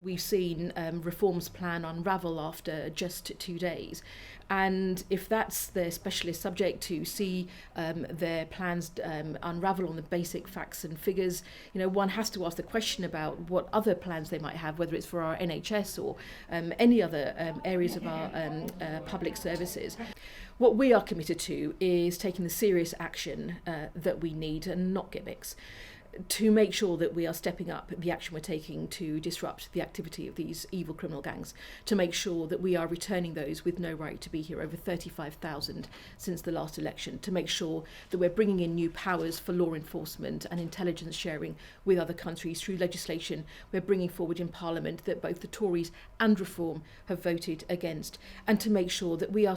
We've seen Reform's plan unravel after just 2 days. And if that's their specialist subject to see their plans unravel on the basic facts and figures, one has to ask the question about what other plans they might have, whether it's for our NHS or any other areas of our public services. What we are committed to is taking the serious action that we need and not gimmicks, to make sure that we are stepping up the action we're taking to disrupt the activity of these evil criminal gangs, to make sure that we are returning those with no right to be here, over 35,000 since the last election, to make sure that we're bringing in new powers for law enforcement and intelligence sharing with other countries through legislation we're bringing forward in Parliament that both the Tories and Reform have voted against, and to make sure that we are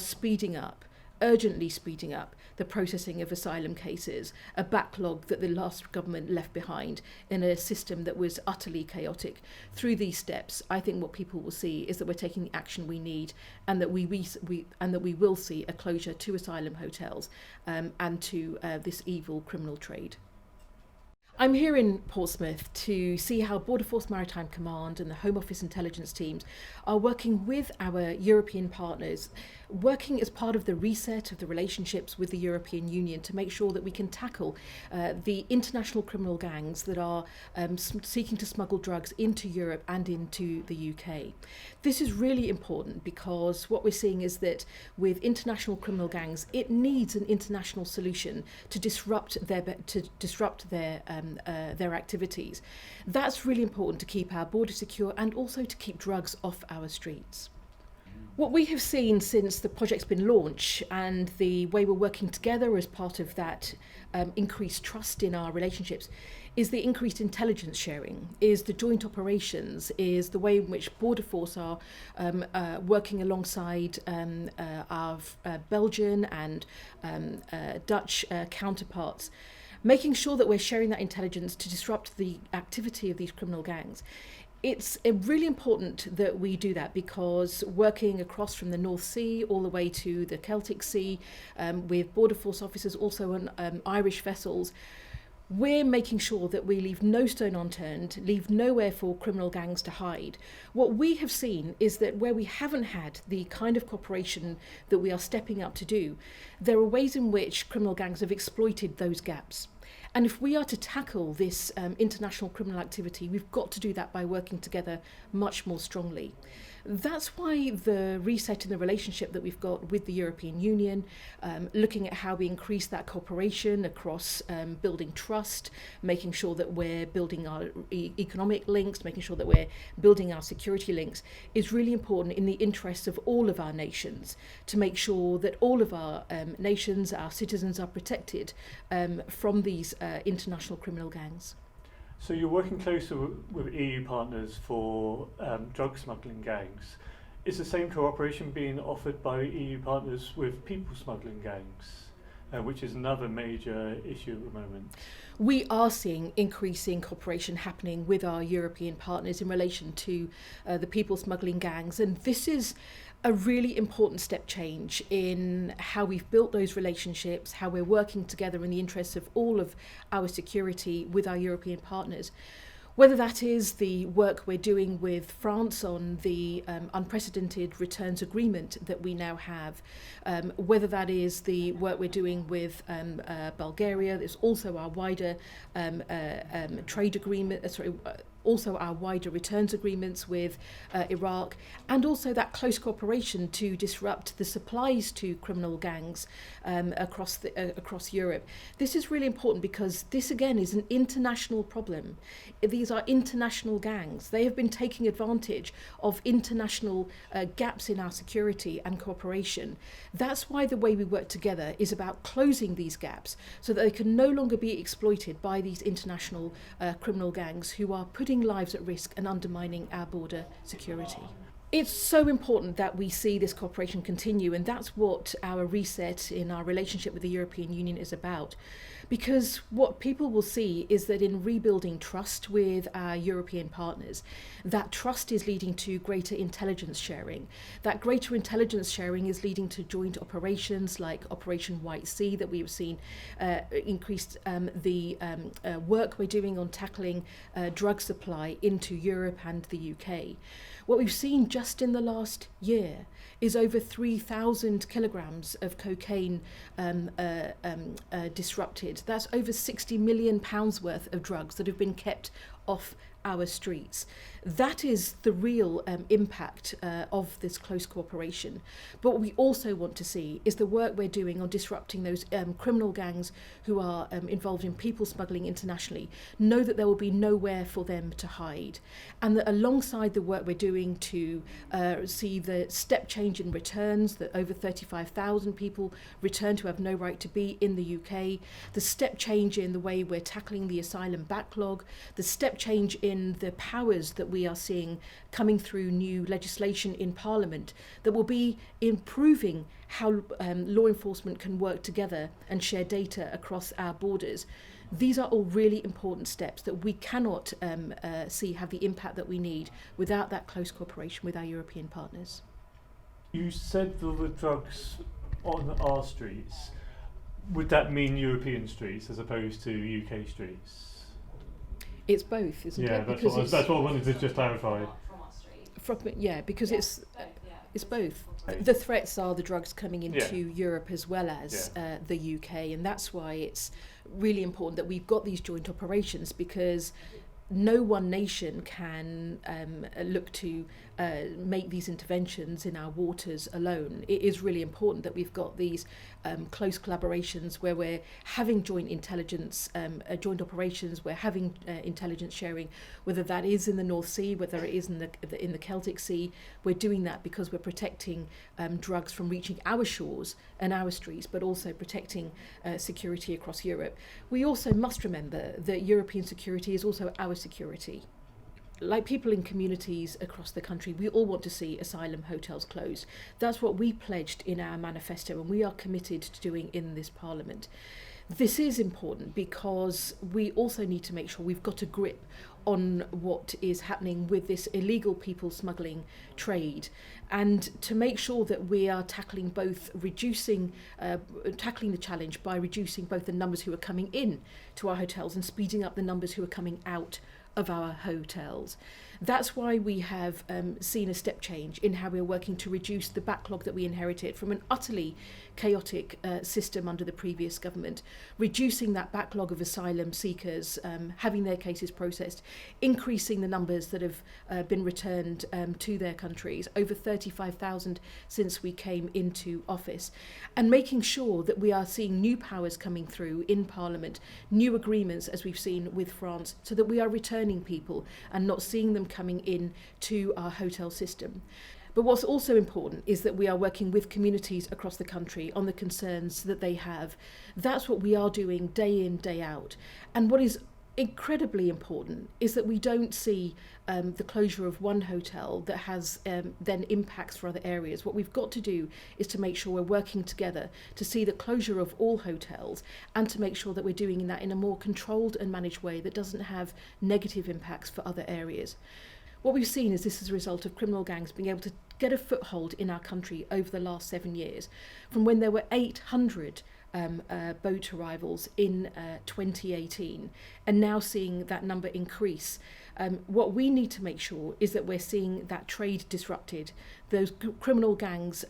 urgently speeding up the processing of asylum cases, a backlog that the last government left behind in a system that was utterly chaotic. Through these steps, I think what people will see is that we're taking the action we need, and that we will see a closure to asylum hotels and to this evil criminal trade. I'm here in Portsmouth to see how Border Force Maritime Command and the Home Office intelligence teams are working with our European partners, working as part of the reset of the relationships with the European Union to make sure that we can tackle the international criminal gangs that are seeking to smuggle drugs into Europe and into the UK. This is really important because what we're seeing is that with international criminal gangs, it needs an international solution to disrupt their activities. That's really important to keep our border secure and also to keep drugs off our streets. What we have seen since the project's been launched and the way we're working together as part of that increased trust in our relationships is the increased intelligence sharing, is the joint operations, is the way in which Border Force are working alongside our Belgian and Dutch counterparts, making sure that we're sharing that intelligence to disrupt the activity of these criminal gangs. It's really important that we do that because working across from the North Sea all the way to the Celtic Sea with Border Force officers also on Irish vessels, we're making sure that we leave no stone unturned, leave nowhere for criminal gangs to hide. What we have seen is that where we haven't had the kind of cooperation that we are stepping up to do, there are ways in which criminal gangs have exploited those gaps. And if we are to tackle this international criminal activity, we've got to do that by working together much more strongly. That's why the reset in the relationship that we've got with the European Union, looking at how we increase that cooperation across building trust, making sure that we're building our economic links, making sure that we're building our security links, is really important in the interests of all of our nations, to make sure that all of our nations, our citizens, are protected from these international criminal gangs. So you're working closer with EU partners for drug smuggling gangs. Is the same cooperation being offered by EU partners with people smuggling gangs, which is another major issue at the moment? We are seeing increasing cooperation happening with our European partners in relation to the people smuggling gangs, and this is a really important step change in how we've built those relationships, how we're working together in the interests of all of our security with our European partners. Whether that is the work we're doing with France on the unprecedented returns agreement that we now have, whether that is the work we're doing with Bulgaria, there's also our wider trade agreement, also our wider returns agreements with Iraq, and also that close cooperation to disrupt the supplies to criminal gangs across Europe. This is really important because this again is an international problem. These are international gangs. They have been taking advantage of international gaps in our security and cooperation. That's why the way we work together is about closing these gaps so that they can no longer be exploited by these international criminal gangs who are putting lives at risk and undermining our border security. It's so important that we see this cooperation continue, and that's what our reset in our relationship with the European Union is about. Because what people will see is that in rebuilding trust with our European partners, that trust is leading to greater intelligence sharing. That greater intelligence sharing is leading to joint operations like Operation White Sea that we've seen increased the work we're doing on tackling drug supply into Europe and the UK. What we've seen just in the last year is over 3,000 kilograms of cocaine disrupted. That's over £60 million worth of drugs that have been kept off our streets. That is the real impact of this close cooperation. But what we also want to see is the work we're doing on disrupting those criminal gangs who are involved in people smuggling internationally, know that there will be nowhere for them to hide. And that alongside the work we're doing to see the step change in returns, that over 35,000 people return who have no right to be in the UK, the step change in the way we're tackling the asylum backlog, the step change in the powers that we are seeing coming through new legislation in Parliament that will be improving how law enforcement can work together and share data across our borders. These are all really important steps that we cannot see have the impact that we need without that close cooperation with our European partners. You said there were drugs on our streets. Would that mean European streets as opposed to UK streets? It's both, isn't it? Yeah, that's what I wanted to just clarify. Because it's both. The threats are the drugs coming into Europe as well as the UK, and that's why it's really important that we've got these joint operations, because no one nation can look to make these interventions in our waters alone. It is really important that we've got these close collaborations where we're having joint intelligence, joint operations, we're having intelligence sharing, whether that is in the North Sea, whether it is in the Celtic Sea. We're doing that because we're protecting drugs from reaching our shores and our streets, but also protecting security across Europe. We also must remember that European security is also our security. Like people in communities across the country, we all want to see asylum hotels closed. That's what we pledged in our manifesto, and we are committed to doing in this Parliament. This is important because we also need to make sure we've got a grip on what is happening with this illegal people smuggling trade, and to make sure that we are tackling the challenge by reducing both the numbers who are coming in to our hotels and speeding up the numbers who are coming out of our hotels. That's why we have seen a step change in how we're working to reduce the backlog that we inherited from an utterly chaotic system under the previous government, reducing that backlog of asylum seekers, having their cases processed, increasing the numbers that have been returned to their countries, over 35,000 since we came into office, and making sure that we are seeing new powers coming through in Parliament, new agreements as we've seen with France, so that we are returning people and not seeing them coming in to our hotel system. But what's also important is that we are working with communities across the country on the concerns that they have. That's what we are doing day in, day out. And what is incredibly important is that we don't see the closure of one hotel that has then impacts for other areas. What we've got to do is to make sure we're working together to see the closure of all hotels and to make sure that we're doing that in a more controlled and managed way that doesn't have negative impacts for other arears. What we've seen is this as a result of criminal gangs being able to get a foothold in our country over the last 7 years, from when there were 800 boat arrivals in 2018, and now seeing that number increase. What we need to make sure is that we're seeing that trade disrupted, those criminal gangs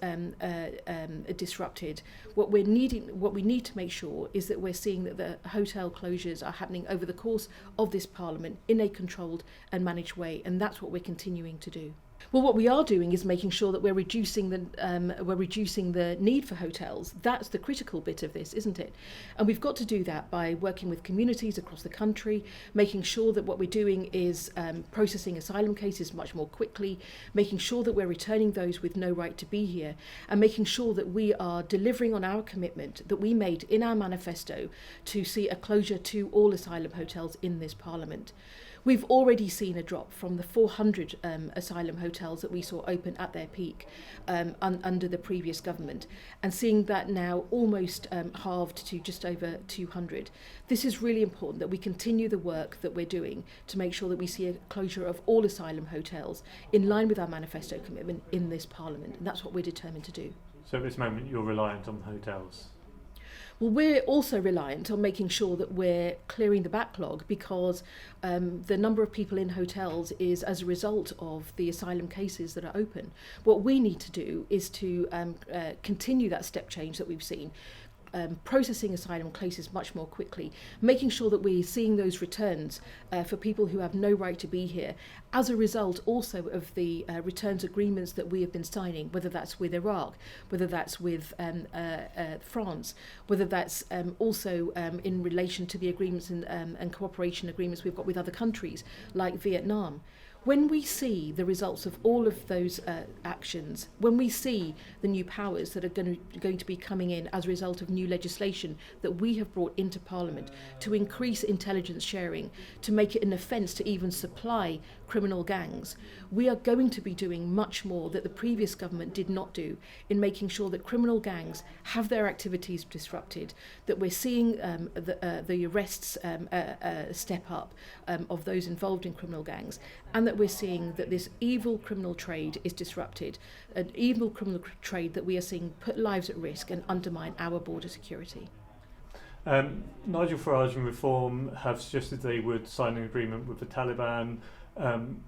disrupted. What we need to make sure is that we're seeing that the hotel closures are happening over the course of this Parliament in a controlled and managed way, and that's what we're continuing to do. Well, what we are doing is making sure that we're reducing the need for hotels. That's the critical bit of this, isn't it? And we've got to do that by working with communities across the country, making sure that what we're doing is processing asylum cases much more quickly, making sure that we're returning those with no right to be here, and making sure that we are delivering on our commitment that we made in our manifesto to see a closure to all asylum hotels in this Parliament. We've already seen a drop from the 400 asylum hotels that we saw open at their peak under the previous government, and seeing that now almost halved to just over 200. This is really important that we continue the work that we're doing to make sure that we see a closure of all asylum hotels in line with our manifesto commitment in this Parliament, and that's what we're determined to do. So at this moment you're reliant on hotels? Well, we're also reliant on making sure that we're clearing the backlog, because the number of people in hotels is as a result of the asylum cases that are open. What we need to do is to continue that step change that we've seen, processing asylum cases much more quickly, making sure that we're seeing those returns for people who have no right to be here, as a result also of the returns agreements that we have been signing, whether that's with Iraq, whether that's with France, whether that's also in relation to the agreements and cooperation agreements we've got with other countries like Vietnam. When we see the results of all of those actions, when we see the new powers that are going to be coming in as a result of new legislation that we have brought into Parliament to increase intelligence sharing, to make it an offence to even supply criminal gangs, we are going to be doing much more that the previous government did not do in making sure that criminal gangs have their activities disrupted, that we're seeing the arrests step up of those involved in criminal gangs, and that we're seeing that this evil criminal trade is disrupted, an evil criminal trade that we are seeing put lives at risk and undermine our border security. Nigel Farage and Reform have suggested they would sign an agreement with the Taliban.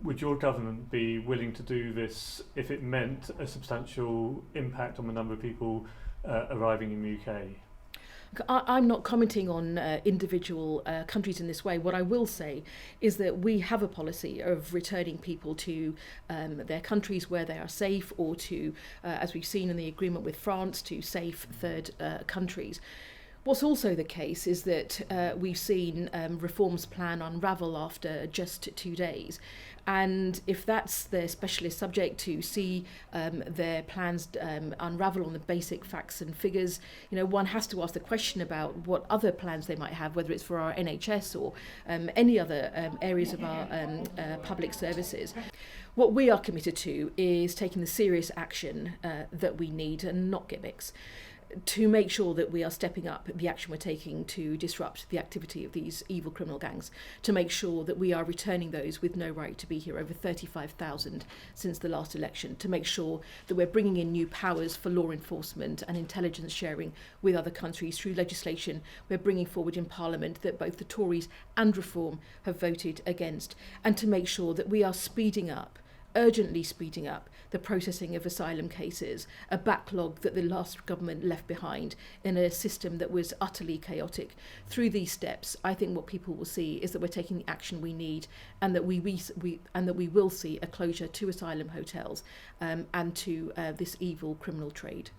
Would your government be willing to do this if it meant a substantial impact on the number of people arriving in the UK? I'm not commenting on individual countries in this way. What I will say is that we have a policy of returning people to their countries where they are safe, or to, as we've seen in the agreement with France, to safe third countries. What's also the case is that we've seen Reform's plan unravel after just 2 days. And if that's the specialist subject to see their plans unravel on the basic facts and figures, one has to ask the question about what other plans they might have, whether it's for our NHS or any other areas of our public services. What we are committed to is taking the serious action that we need, and not gimmicks, to make sure that we are stepping up the action we're taking to disrupt the activity of these evil criminal gangs, to make sure that we are returning those with no right to be here, over 35,000 since the last election, to make sure that we're bringing in new powers for law enforcement and intelligence sharing with other countries through legislation we're bringing forward in Parliament that both the Tories and Reform have voted against, and to make sure that we are urgently speeding up the processing of asylum cases, a backlog that the last government left behind in a system that was utterly chaotic. Through these steps, I think what people will see is that we're taking the action we need, and that we will see a closure to asylum hotels and to this evil criminal trade.